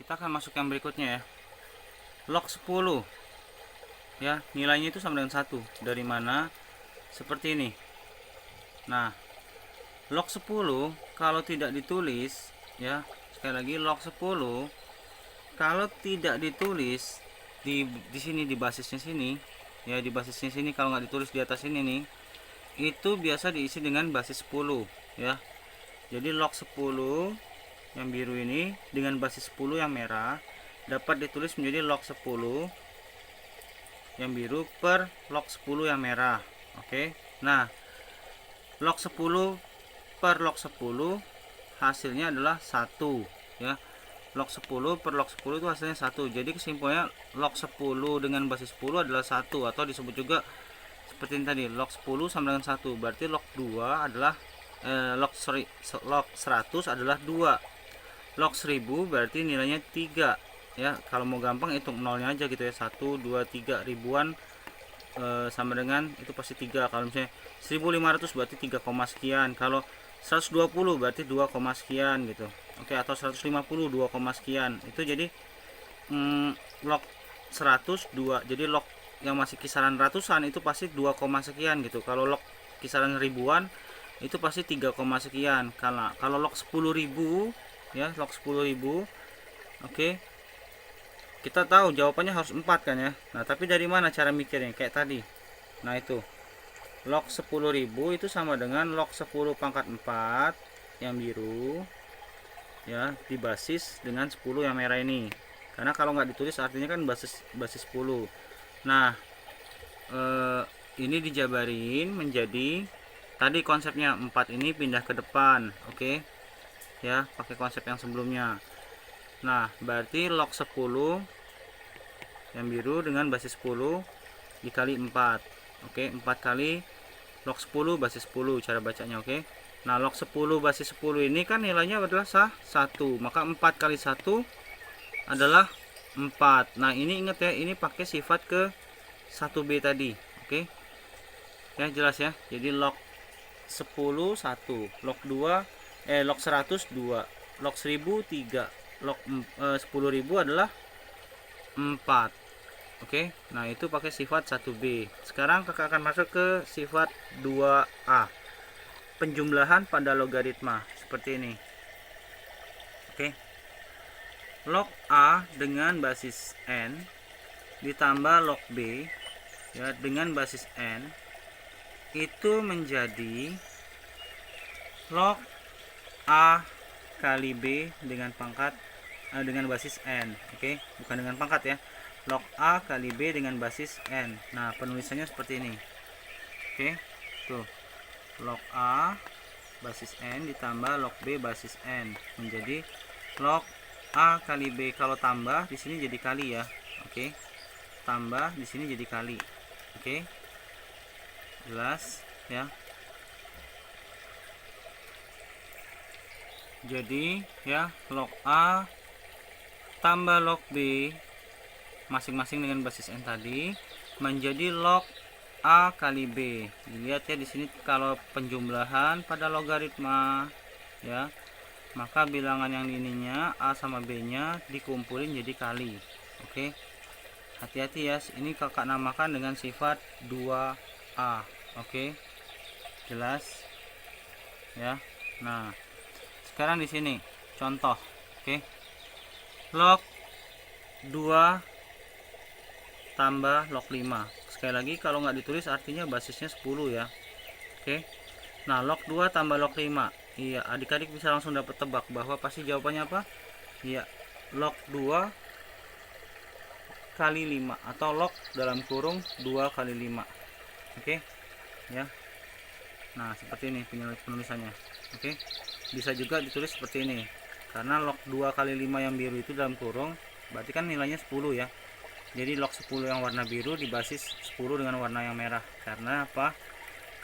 kita akan masuk yang berikutnya ya. Log 10 ya, nilainya itu sama dengan 1. Dari mana? Seperti ini. Nah, log 10 kalau tidak ditulis ya, sekali lagi log 10 kalau tidak ditulis di sini, di basisnya sini ya, di basisnya sini kalau nggak ditulis di atas ini nih, itu biasa diisi dengan basis 10 ya. Jadi log 10 yang biru ini dengan basis 10 yang merah dapat ditulis menjadi log 10 yang biru per log 10 yang merah. Oke. Nah, log 10 per log 10 hasilnya adalah 1 ya. Log 10 per log 10 itu hasilnya 1. Jadi kesimpulannya log 10 dengan basis 10 adalah 1, atau disebut juga seperti ini tadi, log 10 sama dengan 1. Berarti log 2 adalah log 100 adalah 2. Log 1000 berarti nilainya 3 ya. Kalau mau gampang hitung nolnya aja gitu ya. 1 2 3 ribuan sama dengan itu pasti 3. Kalau misalnya 1500 berarti 3, sekian. Kalau 120 berarti 2, sekian gitu. Oke, atau 150 2, sekian. Itu jadi log 100 2. Jadi log yang masih kisaran ratusan itu pasti 2, sekian gitu. Kalau log kisaran ribuan itu pasti 3, sekian. Kalau log 10.000 ya, log 10.000. Oke. Kita tahu jawabannya harus 4 kan ya. Nah, tapi dari mana cara mikirnya? Kayak tadi. Nah, itu. Log 10.000 itu sama dengan log 10 pangkat 4 yang biru ya, dibasis dengan 10 yang merah ini. Karena kalau nggak ditulis artinya kan basis 10. Nah, ini dijabarin menjadi tadi konsepnya 4 ini pindah ke depan. Oke. Ya, pakai konsep yang sebelumnya. Nah, berarti log 10 yang biru dengan basis 10 dikali 4. Oke, 4 kali log 10 basis 10 cara bacanya. Oke. Nah, log 10 basis 10 ini kan nilainya adalah 1. Maka 4 kali 1 adalah 4. Nah, ini ingat ya, ini pakai sifat ke 1B tadi. Oke. Ya, jelas ya. Jadi log 10 1, log 2 log 100 2, log 1000 3, log 10.000 adalah 4. Oke. Nah, itu pakai sifat 1B. Sekarang kakak akan masuk ke sifat 2A. Penjumlahan pada logaritma seperti ini. Oke. Log A dengan basis N ditambah log B ya dengan basis N itu menjadi log A kali B dengan pangkat dengan basis N. Oke, bukan dengan pangkat ya. Log A kali B dengan basis N. Nah, penulisannya seperti ini. Oke. Tuh. Log A basis N ditambah log B basis N menjadi log A kali B. Kalau tambah di sini jadi kali ya. Oke. Tambah di sini jadi kali. Oke. Jelas ya. Jadi ya, log A tambah log B masing-masing dengan basis N tadi menjadi log A kali B. Lihat ya di sini, kalau penjumlahan pada logaritma ya, maka bilangan yang ininya A sama B-nya dikumpulin jadi kali. Oke. Hati-hati ya, ini kakak namakan dengan sifat 2A. Oke. Jelas ya. Nah, sekarang di sini contoh. Oke. Log 2 tambah log 5. Sekali lagi, kalau nggak ditulis artinya basisnya 10 ya. Oke. Nah, log 2 tambah log 5. Iya, adik-adik bisa langsung dapat tebak bahwa pasti jawabannya apa? Iya, log 2 kali 5 atau log dalam kurung 2 kali 5. Oke. Ya. Nah, seperti ini penulisannya. Oke. Bisa juga ditulis seperti ini. Karena log 2 kali 5 yang biru itu dalam kurung, berarti kan nilainya 10 ya. Jadi log 10 yang warna biru dibasis 10 dengan warna yang merah. Karena apa?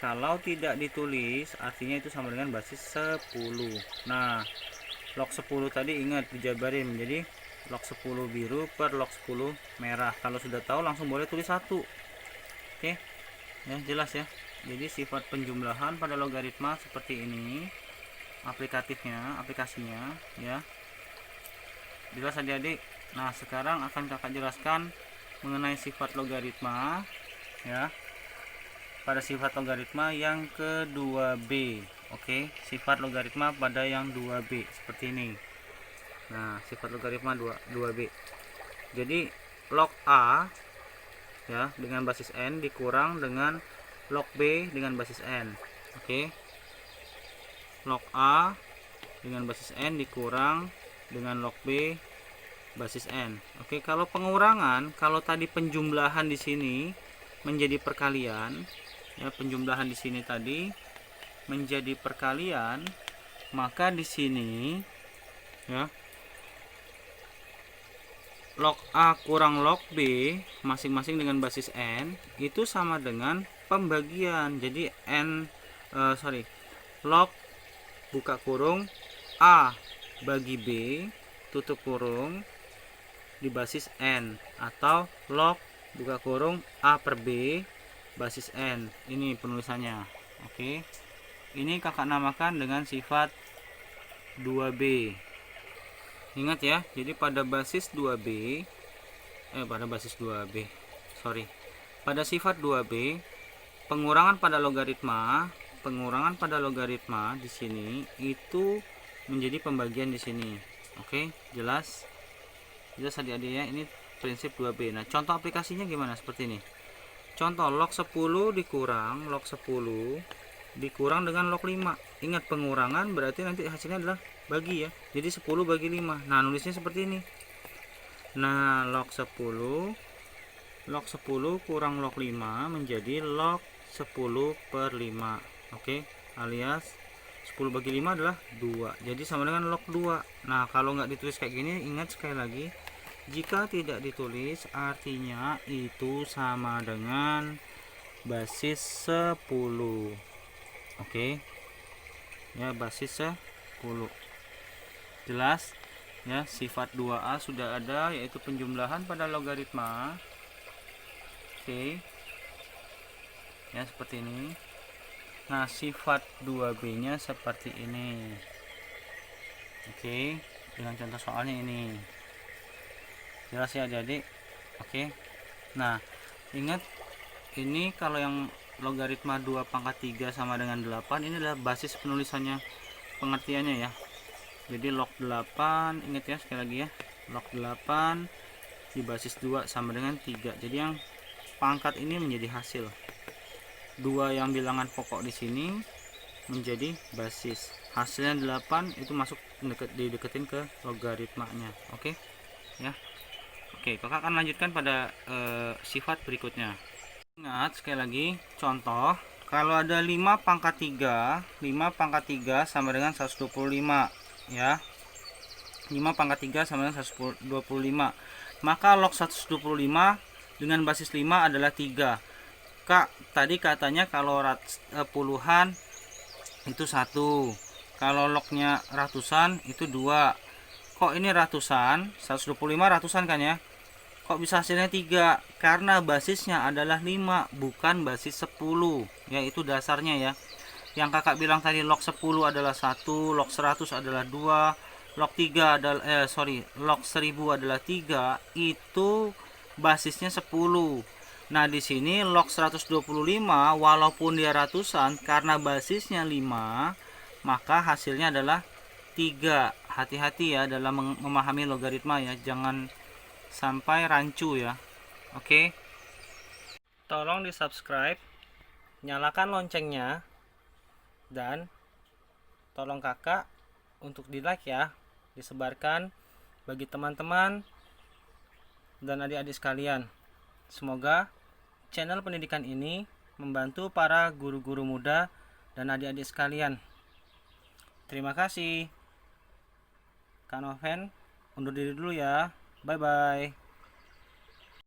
Kalau tidak ditulis artinya itu sama dengan basis 10. Nah, log 10 tadi ingat dijabarin menjadi log 10 biru per log 10 merah. Kalau sudah tahu langsung boleh tulis 1. Oke. Ya, jelas ya. Jadi sifat penjumlahan pada logaritma seperti ini aplikasinya ya. Jelas adik-adik? Nah, sekarang akan kakak jelaskan mengenai sifat logaritma ya. Pada sifat logaritma yang kedua B. Oke, sifat logaritma pada yang 2B seperti ini. Nah, sifat logaritma 2B. Jadi log A ya dengan basis n dikurang dengan log B dengan basis n. Oke. Log A dengan basis n dikurang dengan log B basis n. Oke, kalau pengurangan, kalau tadi penjumlahan di sini menjadi perkalian, ya penjumlahan di sini tadi menjadi perkalian, maka di sini ya log A kurang log B masing-masing dengan basis n itu sama dengan pembagian. Jadi log buka kurung A bagi B tutup kurung di basis n, atau log buka kurung A per B basis n. Ini penulisannya. Oke, ini kakak namakan dengan sifat 2B. Ingat ya, jadi pada basis 2B pada sifat 2B, pengurangan pada logaritma di sini itu menjadi pembagian di sini. Oke, jelas adik-adik ya, ini prinsip 2B. Nah, contoh aplikasinya gimana? Seperti ini. Contoh log 10 dikurang dengan log 5. Ingat, pengurangan berarti nanti hasilnya adalah bagi ya. Jadi 10 bagi 5. Nah, nulisnya seperti ini. Nah, log 10 kurang log 5 menjadi log 10 per 5. Oke, alias 10 bagi 5 adalah 2. Jadi sama dengan log 2. Nah, kalau nggak ditulis kayak gini, ingat sekali lagi, jika tidak ditulis artinya itu sama dengan basis 10. Oke. Ya, basis 10. Jelas? Ya, sifat 2A sudah ada, yaitu penjumlahan pada logaritma. Oke. Ya, seperti ini. Nah, sifat 2B-nya seperti ini. Oke, dengan contoh soalnya ini. Jelas ya adik-adik? Oke. Nah, ingat, ini kalau yang logaritma 2 pangkat 3 sama dengan 8, ini adalah basis penulisannya, pengertiannya ya. Jadi log 8, ingat ya sekali lagi ya, log 8 di basis 2 sama dengan 3. Jadi yang pangkat ini menjadi hasil. 2 yang bilangan pokok di sini menjadi basis. Hasilnya 8 itu masuk dideketin ke logaritmanya. Oke ya. Oke, kakak akan lanjutkan pada sifat berikutnya. Ingat sekali lagi, contoh kalau ada 5 pangkat 3 sama dengan 125 ya. 5 pangkat 3 sama dengan 125. Maka log 125 dengan basis 5 adalah 3. Kak, tadi katanya kalau puluhan itu 1. Kalau lognya ratusan itu 2. Kok ini ratusan? 125 ratusan kan ya? Kok bisa hasilnya 3? Karena basisnya adalah 5, bukan basis 10. Ya, itu dasarnya ya. Yang kakak bilang tadi log 10 adalah 1, log 100 adalah 2, log 3 adalah log 1000 adalah 3, itu basisnya 10. Nah, di sini log 125 walaupun dia ratusan, karena basisnya 5, maka hasilnya adalah 3. Hati-hati ya dalam memahami logaritma ya, jangan sampai rancu ya. Oke. Tolong di subscribe, nyalakan loncengnya, dan tolong kakak untuk di like ya, disebarkan bagi teman-teman dan adik-adik sekalian. Semoga channel pendidikan ini membantu para guru-guru muda dan adik-adik sekalian. Terima kasih. Kak Noven undur diri dulu ya. Bye bye.